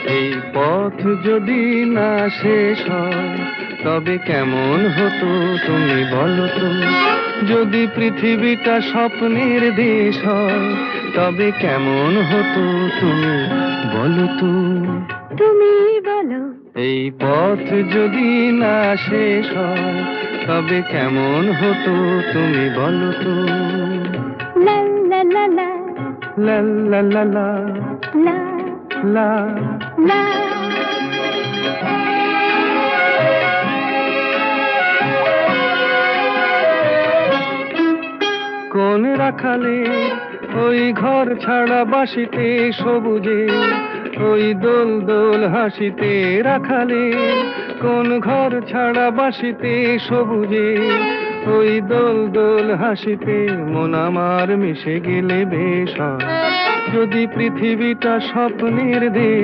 এই পথ যদি না শেষ হয় তবে কেমন হতো তুমি বলো তো। যদি পৃথিবীটা স্বপ্নের দেশ হয় তবে কেমন হতো তুমি বলো তো। তুমি বলো। এই পথ যদি না শেষ হয় তবে কেমন হতো তুমি বলো তো। লা লা লা লা লা লা লা লা লা লা। লা। কোন রাখালে ওই ঘর ছাড়া বাসিতে সবুজে, ওই দোল দোল হাসিতে রাখালে। কোন ঘর ছাড়া বাসিতে সবুজে, ওই দোল দোল হাসিতে মন আমার মিশে গেলে বেশ হয়। যদি পৃথিবীটা স্বপ্নের দেশ